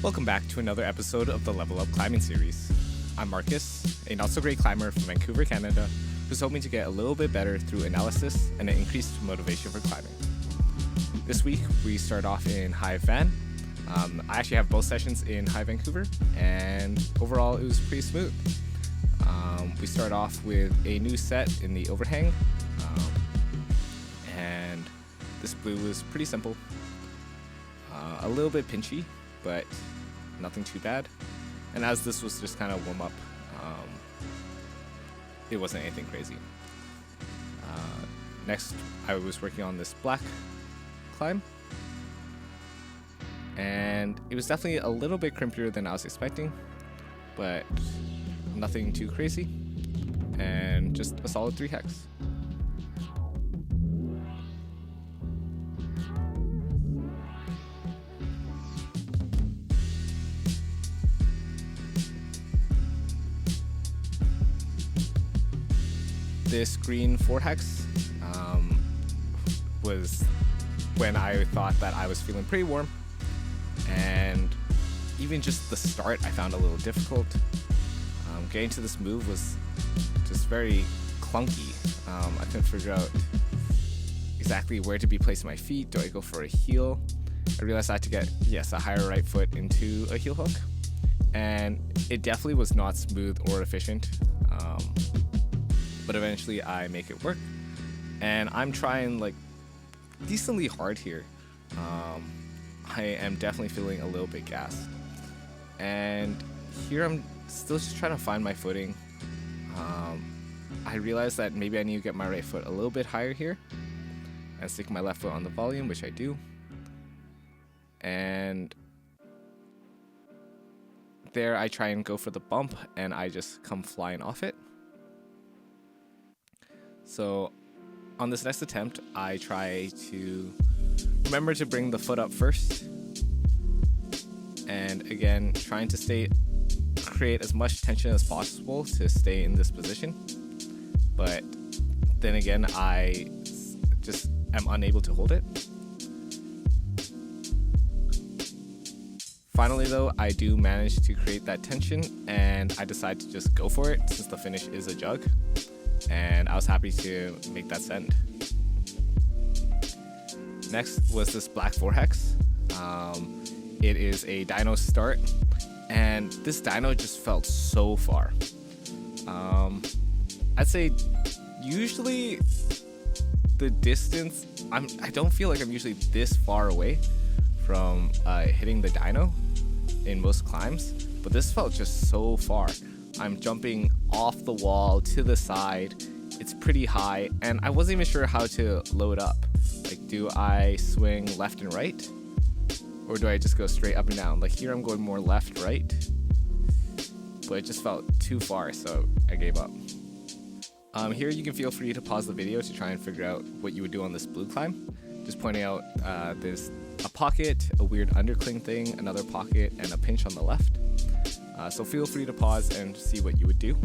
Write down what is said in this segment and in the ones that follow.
Welcome back to another episode of the Level Up Climbing Series. I'm Marcus, a not-so-great climber from Vancouver, Canada, who's hoping to get a little bit better through analysis and an increased motivation for climbing. This week, we start off in High Van. I actually have both sessions in High Vancouver, and overall, it was pretty smooth. We start off with a new set in the overhang, and this blue was pretty simple. A little bit pinchy, but nothing too bad. And as this was just kind of warm up, it wasn't anything crazy. Next, I was working on this black climb, and it was definitely a little bit crimpier than I was expecting, but nothing too crazy, and just a solid 3 hex. This green 4 hex was when I thought that I was feeling pretty warm, and even just the start I found a little difficult. Getting to this move was just very clunky. I couldn't figure out exactly where to be placing my feet. Do I go for a heel? I realized I had to get, a higher right foot into a heel hook, and it definitely was not smooth or efficient. But eventually I make it work, and I'm trying like decently hard here. I am definitely feeling a little bit gassed, and here I'm still just trying to find my footing. I realized that maybe I need to get my right foot a little bit higher here and stick my left foot on the volume, which I do, and there I try and go for the bump, and I just come flying off it. So on this next attempt, I try to remember to bring the foot up first, and again, trying to create as much tension as possible to stay in this position. But then again, I just am unable to hold it. Finally though, I do manage to create that tension, and I decide to just go for it since the finish is a jug. And I was happy to make that send. Next was this black 4 hex. It is a dyno start, and this dyno just felt so far. I'd say usually the distance, I don't feel like I'm usually this far away from hitting the dyno in most climbs, but this felt just so far. I'm jumping off the wall to the side. It's pretty high, and I wasn't even sure how to load up. Like, do I swing left and right, or do I just go straight up and down? Like here I'm going more left, right, but it just felt too far, so I gave up. Here you can feel free to pause the video to try and figure out what you would do on this blue climb. Just pointing out there's a pocket, a weird undercling thing, another pocket, and a pinch on the left. So feel free to pause and see what you would do.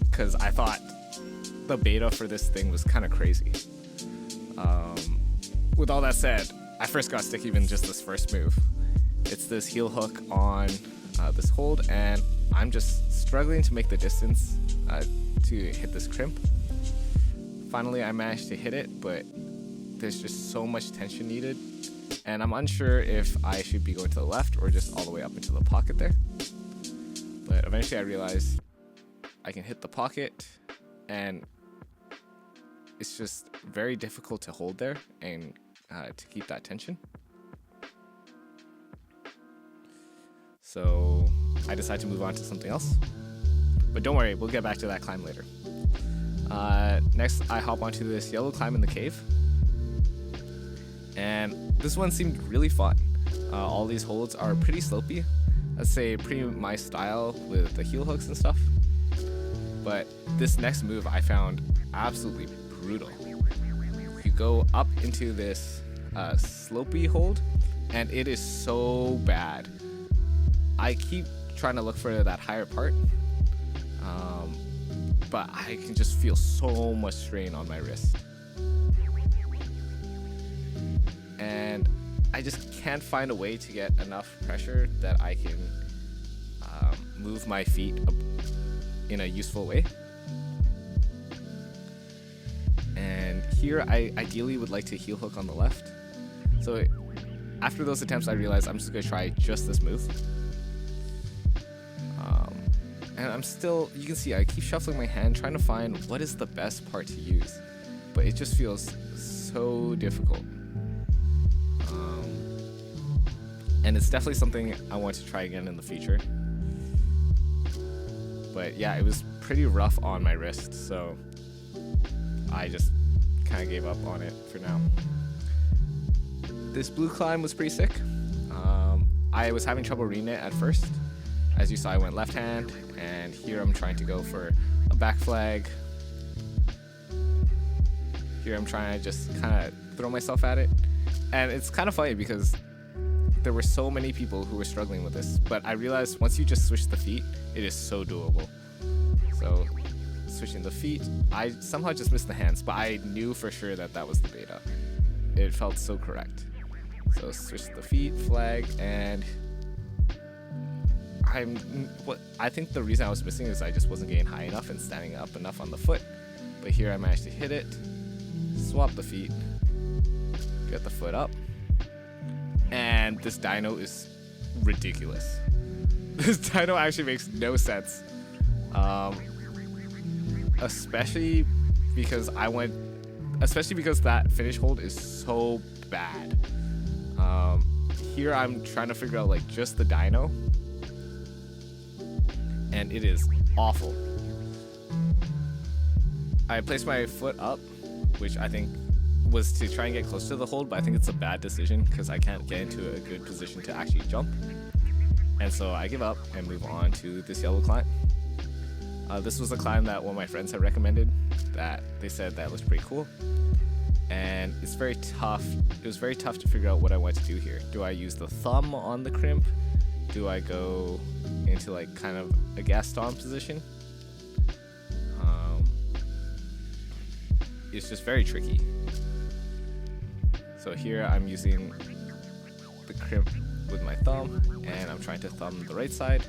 Because I thought the beta for this thing was kind of crazy. With all that said, I first got sticky in just this first move. It's this heel hook on this hold, and I'm just struggling to make the distance to hit this crimp. Finally, I managed to hit it, but there's just so much tension needed, and I'm unsure if I should be going to the left or just all the way up into the pocket there. But eventually I realized I can hit the pocket, and it's just very difficult to hold there and to keep that tension. So I decided to move on to something else. But don't worry, we'll get back to that climb later. Next, I hop onto this yellow climb in the cave. And this one seemed really fun. All these holds are pretty slopey. I'd say pretty my style with the heel hooks and stuff. But this next move I found absolutely brutal. You go up into this slopey hold, and it is so bad. I keep trying to look for that higher part, but I can just feel so much strain on my wrist. And I just can't find a way to get enough pressure that I can move my feet in a useful way. And here I ideally would like to heel hook on the left. So after those attempts, I realized I'm just going to try just this move. And I'm still, you can see I keep shuffling my hand trying to find what is the best part to use. But it just feels so difficult. And it's definitely something I want to try again in the future. But yeah, it was pretty rough on my wrist, so I just kind of gave up on it for now. This blue climb was pretty sick. I was having trouble reading it at first. As you saw, I went left hand, and here I'm trying to go for a back flag. Here I'm trying to just kind of throw myself at it. And it's kind of funny because there were so many people who were struggling with this, but I realized once you just switch the feet, it is so doable. So switching the feet, I somehow just missed the hands, but I knew for sure that that was the beta. It felt so correct. So switch the feet, flag, and I think the reason I was missing is I just wasn't getting high enough and standing up enough on the foot. But here I managed to hit it, swap the feet, get the foot up, and this dyno is ridiculous. This dyno actually makes no sense. Especially because that finish hold is so bad. Here I'm trying to figure out like just the dyno, and it is awful. I placed my foot up, which I think was to try and get close to the hold, but I think it's a bad decision because I can't get into a good position to actually jump. And so I give up and move on to this yellow climb. This was a climb that one of my friends had recommended, that they said that was pretty cool. And it's very tough. It was very tough to figure out what I want to do here. Do I use the thumb on the crimp? Do I go into like kind of a Gaston position? It's just very tricky. So here I'm using the crimp with my thumb, and I'm trying to thumb the right side.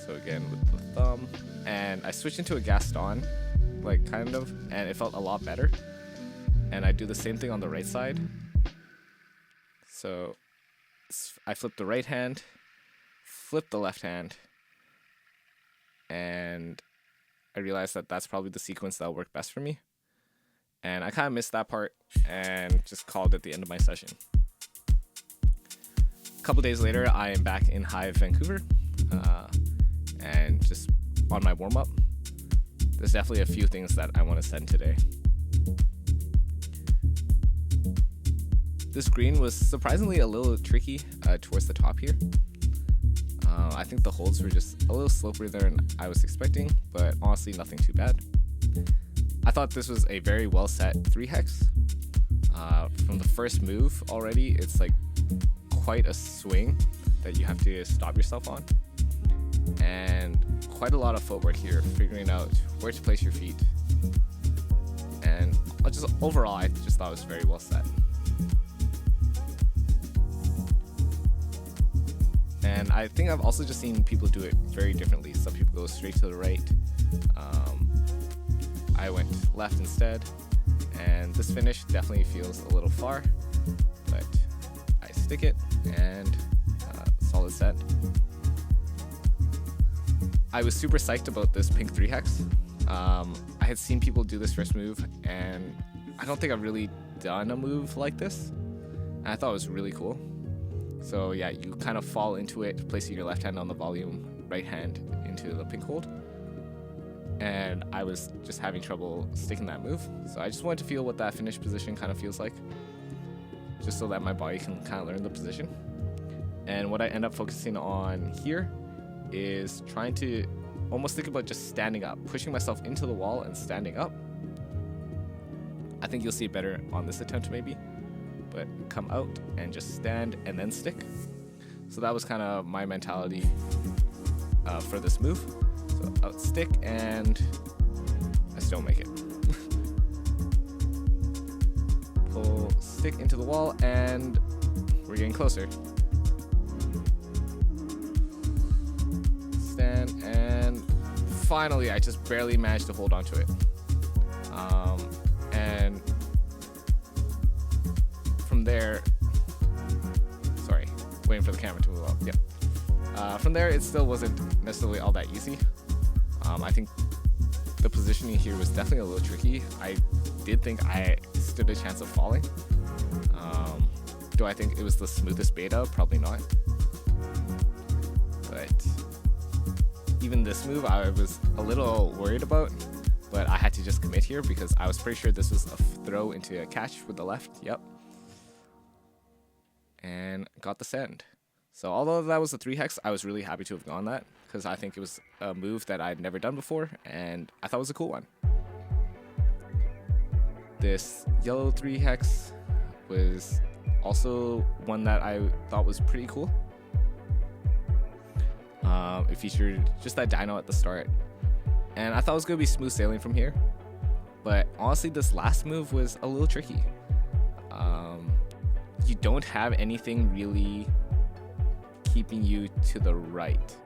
So again with the thumb, and I switched into a Gaston, like kind of, and it felt a lot better. And I do the same thing on the right side. So I flip the right hand, flip the left hand, and I realized that that's probably the sequence that'll work best for me. And I kind of missed that part and just called it the end of my session. A couple days later, I am back in Hive, Vancouver, and just on my warm-up. There's definitely a few things that I want to send today. This green was surprisingly a little tricky towards the top here. I think the holds were just a little sloppier than I was expecting, but honestly nothing too bad. I thought this was a very well set 3-hex. From the first move already, it's like quite a swing that you have to stop yourself on. And quite a lot of footwork here, figuring out where to place your feet. And just overall, I just thought it was very well set. And I think I've also just seen people do it very differently. Some people go straight to the right. I went left instead. And this finish definitely feels a little far, but I stick it, and solid set. I was super psyched about this pink 3-hex. I had seen people do this first move, and I don't think I've really done a move like this. And I thought it was really cool. So yeah, you kind of fall into it, placing your left hand on the volume, right hand into the pink hold. And I was just having trouble sticking that move. So I just wanted to feel what that finish position kind of feels like, just so that my body can kind of learn the position. And what I end up focusing on here is trying to almost think about just standing up, pushing myself into the wall and standing up. I think you'll see it better on this attempt maybe. But come out and just stand and then stick. So that was kind of my mentality for this move. So out, stick, and I still make it. stick into the wall, and we're getting closer. Stand, and finally I just barely managed to hold onto it. And from there, sorry, waiting for the camera to move up. Yep. From there, it still wasn't necessarily all that easy. I think the positioning here was definitely a little tricky. I did think I stood a chance of falling. Do I think it was the smoothest beta? Probably not. But even this move I was a little worried about, but I had to just commit here because I was pretty sure this was a throw into a catch with the left. Yep. And got the send. So although that was a 3 hex, I was really happy to have gone that because I think it was a move that I'd never done before and I thought it was a cool one. This yellow 3 hex was also one that I thought was pretty cool. It featured just that dino at the start, and I thought it was going to be smooth sailing from here, but honestly this last move was a little tricky. You don't have anything really keeping you to the right.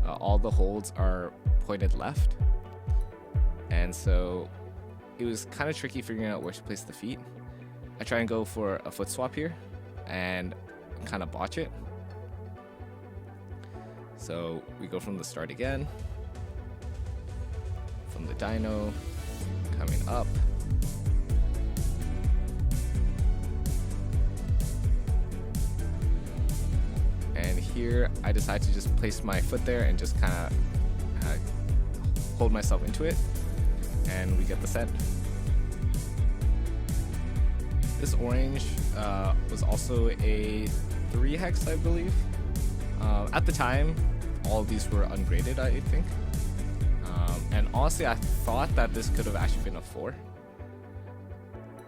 All the holds are pointed left, and so it was kind of tricky figuring out where to place the feet. I try and go for a foot swap here and kind of botch it. So we go from the start again, from the dino, coming up. And here I decide to just place my foot there and just kind of hold myself into it, and we get the send. This orange was also a 3 hex, I believe. At the time, all of these were ungraded, I think. And honestly, I thought that this could have actually been a 4.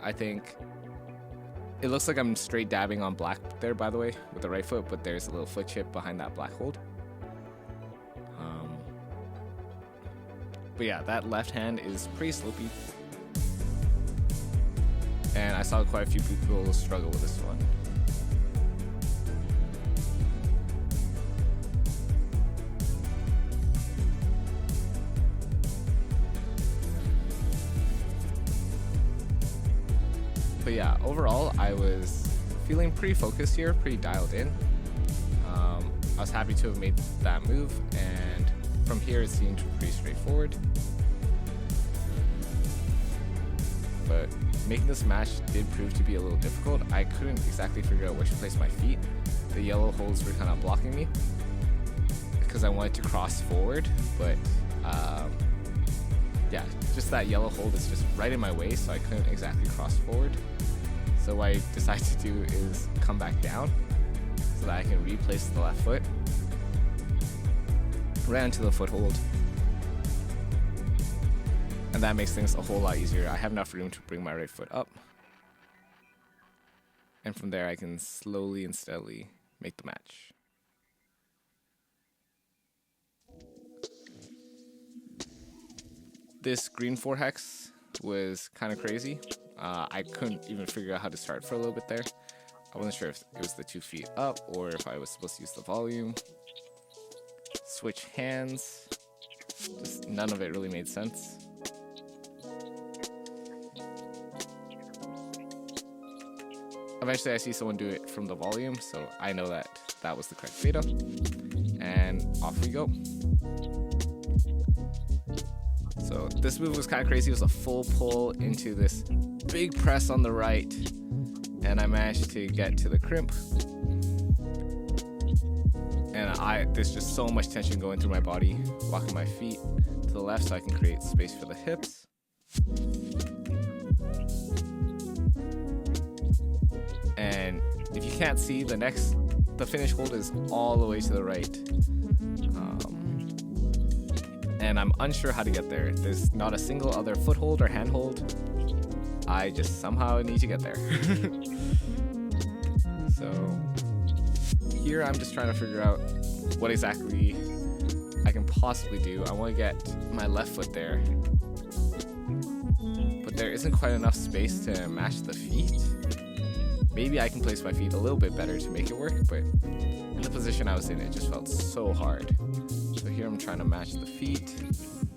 I think it looks like I'm straight dabbing on black there, by the way, with the right foot, but there's a little foot chip behind that black hold. But yeah, that left hand is pretty slopey. And I saw quite a few people struggle with this one. But yeah, overall, I was feeling pretty focused here, pretty dialed in. I was happy to have made that move, and from here it seemed pretty straightforward. But making this match did prove to be a little difficult. I couldn't exactly figure out where to place my feet. The yellow holds were kind of blocking me because I wanted to cross forward, but yeah, just that yellow hold is just right in my way, so I couldn't exactly cross forward. So what I decided to do is come back down so that I can replace the left foot. Ran into the foothold, and that makes things a whole lot easier. I have enough room to bring my right foot up, and from there I can slowly and steadily make the match. This green 4 hex was kind of crazy. I couldn't even figure out how to start for a little bit there. I wasn't sure if it was the 2 feet up or if I was supposed to use the volume. Switch hands. Just none of it really made sense. Eventually I see someone do it from the volume, so I know that that was the correct beta. And off we go. So this move was kind of crazy. It was a full pull into this big press on the right, and I managed to get to the crimp. And there's just so much tension going through my body, walking my feet to the left so I can create space for the hips. And if you can't see, the finish hold is all the way to the right. And I'm unsure how to get there. There's not a single other foothold or handhold. I just somehow need to get there. So here I'm just trying to figure out what exactly I can possibly do. I want to get my left foot there, but there isn't quite enough space to match the feet. maybe I can place my feet a little bit better to make it work, but in the position I was in, it just felt so hard. So here I'm trying to match the feet,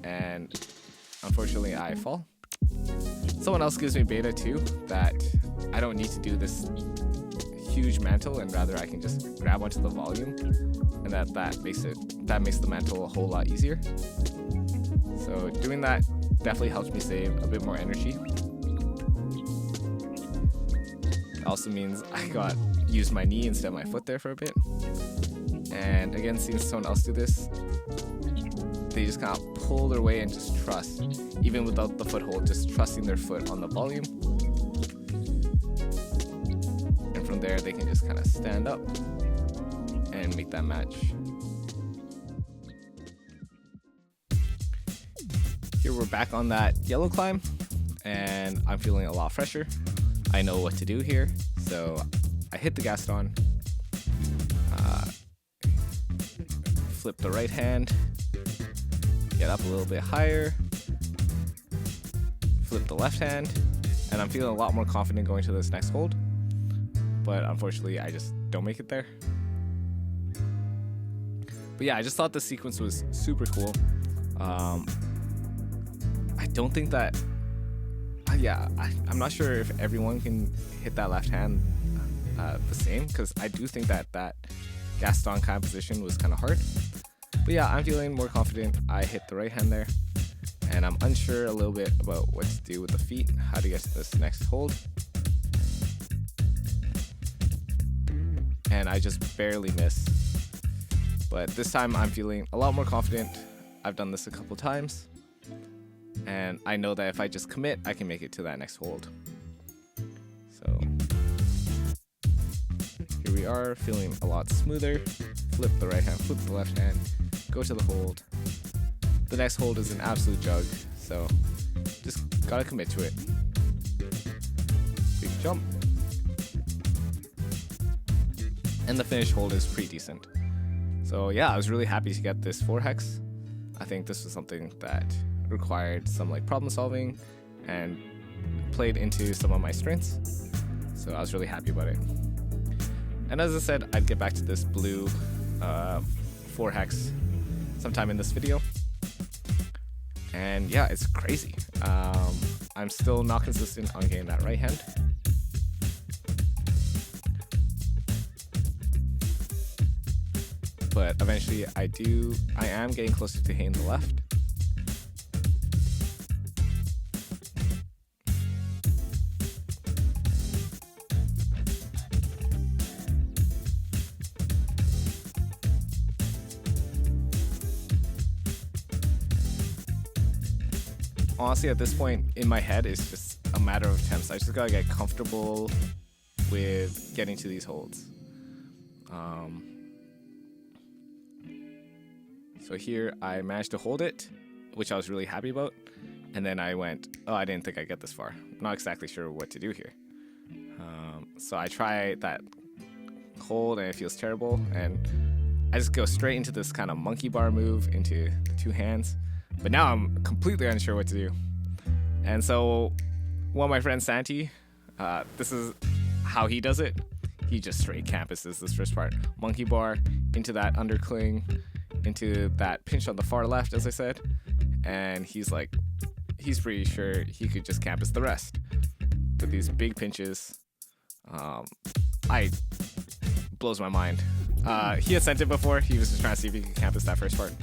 and unfortunately I fall. Someone else gives me beta too, that I don't need to do this huge mantle, and rather I can just grab onto the volume, and that makes the mantle a whole lot easier. So doing that definitely helps me save a bit more energy. It also means I used my knee instead of my foot there for a bit. And again, seeing someone else do this, they just kind of pull their way and just trust, even without the foothold, just trusting their foot on the volume. And from there, they can just kind of stand up and make that match. Here we're back on that yellow climb, and I'm feeling a lot fresher. I know what to do here, so I hit the Gaston, flip the right hand, get up a little bit higher, flip the left hand, and I'm feeling a lot more confident going to this next hold, but unfortunately I just don't make it there. But yeah, I just thought the sequence was super cool. I don't think that, I'm not sure if everyone can hit that left hand the same, because I do think that Gaston kind of position was kind of hard. But yeah, I'm feeling more confident. I hit the right hand there, and I'm unsure a little bit about what to do with the feet, how to get to this next hold. And I just barely miss. But this time I'm feeling a lot more confident. I've done this a couple times, and I know that if I just commit, I can make it to that next hold. So here we are, feeling a lot smoother. Flip the right hand, flip the left hand, go to the hold. The next hold is an absolute jug, so just gotta commit to it. Big jump. And the finish hold is pretty decent. So yeah, I was really happy to get this 4-hex. I think this was something that required some problem solving and played into some of my strengths. So I was really happy about it. And as I said, I'd get back to this blue 4-hex sometime in this video. And yeah, it's crazy. I'm still not consistent on getting that right hand. But eventually I am getting closer to hitting the left. Honestly, at this point in my head, it's just a matter of attempts. I just gotta get comfortable with getting to these holds. So here I managed to hold it, which I was really happy about. And then I went, oh, I didn't think I'd get this far. I'm not exactly sure what to do here. So I try that hold and it feels terrible. And I just go straight into this kind of monkey bar move into the two hands. But now I'm completely unsure what to do. And so one of my friends, Santi, this is how he does it. He just straight campuses this first part. Monkey bar into that undercling, into that pinch on the far left, as I said. And he's pretty sure he could just campus the rest. With these big pinches. Blows my mind. He had sent it before. He was just trying to see if he could campus that first part.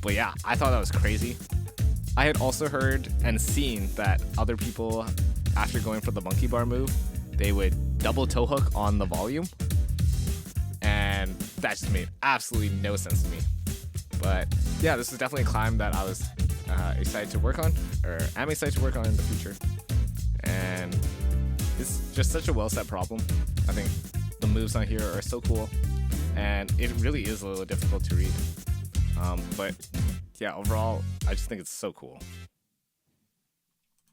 But yeah, I thought that was crazy. I had also heard and seen that other people, after going for the monkey bar move, they would double toe hook on the volume. And that just made absolutely no sense to me. But yeah, this is definitely a climb that I was excited to work on, or am excited to work on in the future. And it's just such a well set problem. I think the moves on here are so cool, and it really is a little difficult to read. But yeah, overall, I just think it's so cool.